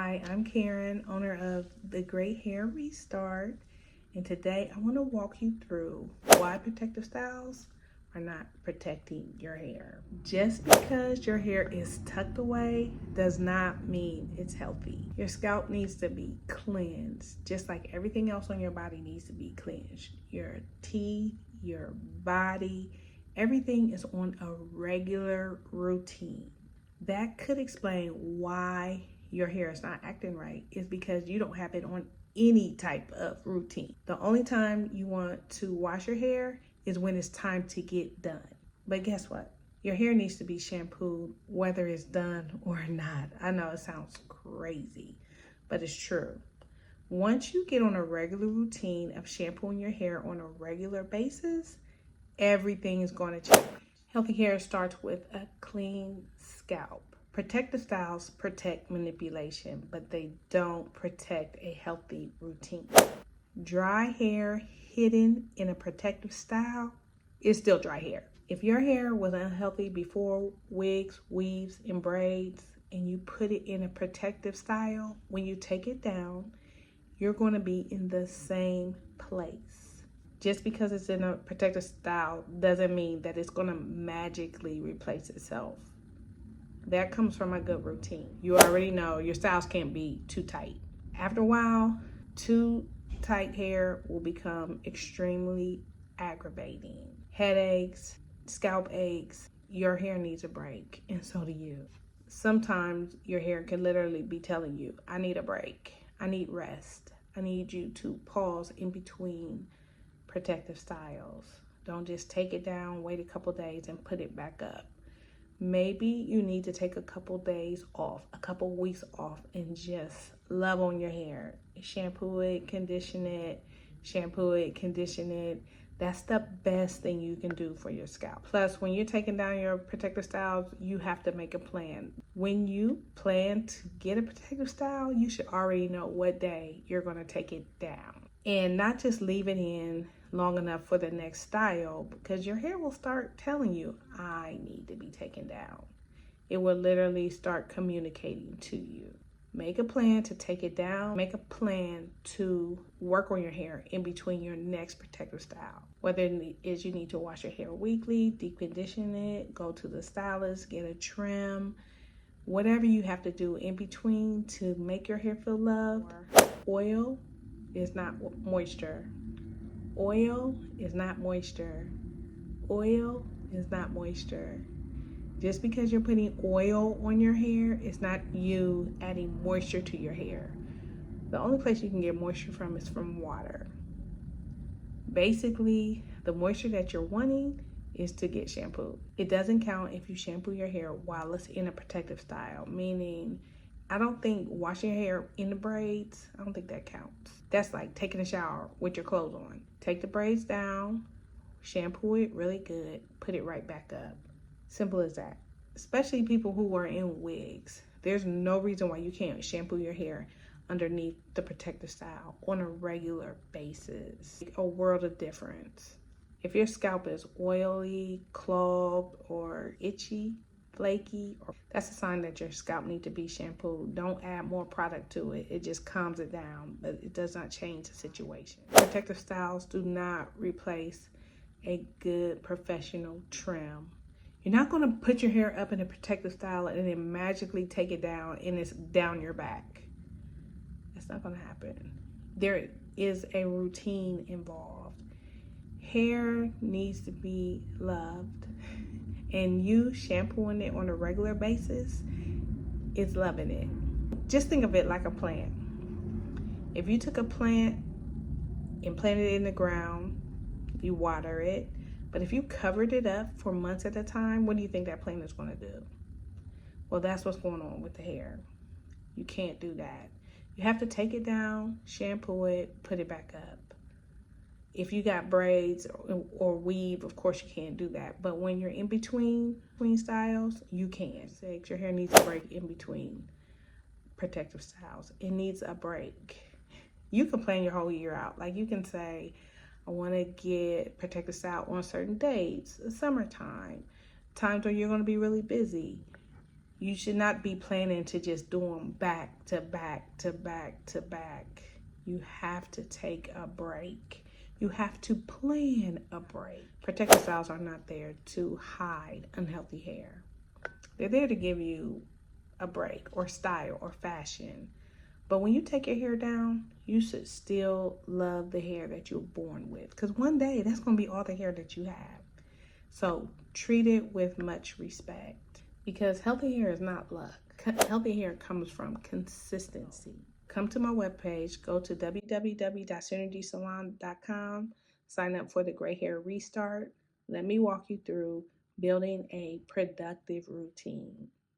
Hi, I'm Karen, owner of The Great Hair Restart, and today I want to walk you through why protective styles are not protecting your hair. Just because your hair is tucked away does not mean it's healthy. Your scalp needs to be cleansed, just like everything else on your body needs to be cleansed. Your teeth, your body, everything is on a regular routine. That could explain why your hair is not acting right, is because you don't have it on any type of routine. The only time you want to wash your hair is when it's time to get done. But guess what? Your hair needs to be shampooed whether it's done or not. I know it sounds crazy, but it's true. Once you get on a regular routine of shampooing your hair on a regular basis, everything is going to change. Healthy hair starts with a clean scalp. Protective styles protect manipulation, but they don't protect a healthy routine. Dry hair hidden in a protective style is still dry hair. If your hair was unhealthy before wigs, weaves, and braids, and you put it in a protective style, when you take it down, you're going to be in the same place. Just because it's in a protective style doesn't mean that it's going to magically replace itself. That comes from a good routine. You already know your styles can't be too tight. After a while, too tight hair will become extremely aggravating. Headaches, scalp aches, your hair needs a break, and so do you. Sometimes your hair can literally be telling you, I need a break, I need rest, I need you to pause in between protective styles. Don't just take it down, wait a couple days, and put it back up. Maybe you need to take a couple days off, a couple weeks off, and just love on your hair. Shampoo it, condition it, shampoo it, condition it. That's the best thing you can do for your scalp. Plus, when you're taking down your protective styles, you have to make a plan. When you plan to get a protective style, you should already know what day you're going to take it down. And not just leave it in long enough for the next style, because your hair will start telling you, I need to be taken down. It will literally start communicating to you. Make a plan to take it down. Make a plan to work on your hair in between your next protective style. Whether it is you need to wash your hair weekly, deep condition it, go to the stylist, get a trim, whatever you have to do in between to make your hair feel loved. Oil is not moisture. Oil is not moisture. Oil is not moisture. Just because you're putting oil on your hair, it's not you adding moisture to your hair. The only place you can get moisture from is from water. Basically, the moisture that you're wanting is to get shampooed. It doesn't count if you shampoo your hair while it's in a protective style, meaning I don't think washing your hair in the braids, I don't think that counts. That's like taking a shower with your clothes on. Take the braids down, shampoo it really good, put it right back up. Simple as that. Especially people who are in wigs. There's no reason why you can't shampoo your hair underneath the protective style on a regular basis. A world of difference. If your scalp is oily, clogged, or itchy, flaky, that's a sign that your scalp needs to be shampooed. Don't add more product to it. It just calms it down, but it does not change the situation. Protective styles do not replace a good professional trim. You're not going to put your hair up in a protective style and then magically take it down and it's down your back. That's not going to happen. There is a routine involved. Hair needs to be loved, and you shampooing it on a regular basis is loving it. Just think of it like a plant. If you took a plant and planted it in the ground, you water it, but if you covered it up for months at a time, what do you think that plant is going to do? Well, that's what's going on with the hair. You can't do that. You have to take it down, shampoo it, put it back up. If you got braids or weave, of course you can't do that. But when you're in between styles, you can. Your hair needs a break in between protective styles. It needs a break. You can plan your whole year out. Like you can say, I want to get protective style on certain dates, summertime, times when you're going to be really busy. You should not be planning to just do them back to back to back to back. You have to take a break. You have to plan a break. Protective styles are not there to hide unhealthy hair. They're there to give you a break or style or fashion. But when you take your hair down, you should still love the hair that you're born with. Because one day, that's going to be all the hair that you have. So treat it with much respect. Because healthy hair is not luck. Healthy hair comes from consistency. Come to my webpage. Go to www.synergysalon.com. Sign up for the Gray Hair Restart. Let me walk you through building a productive routine.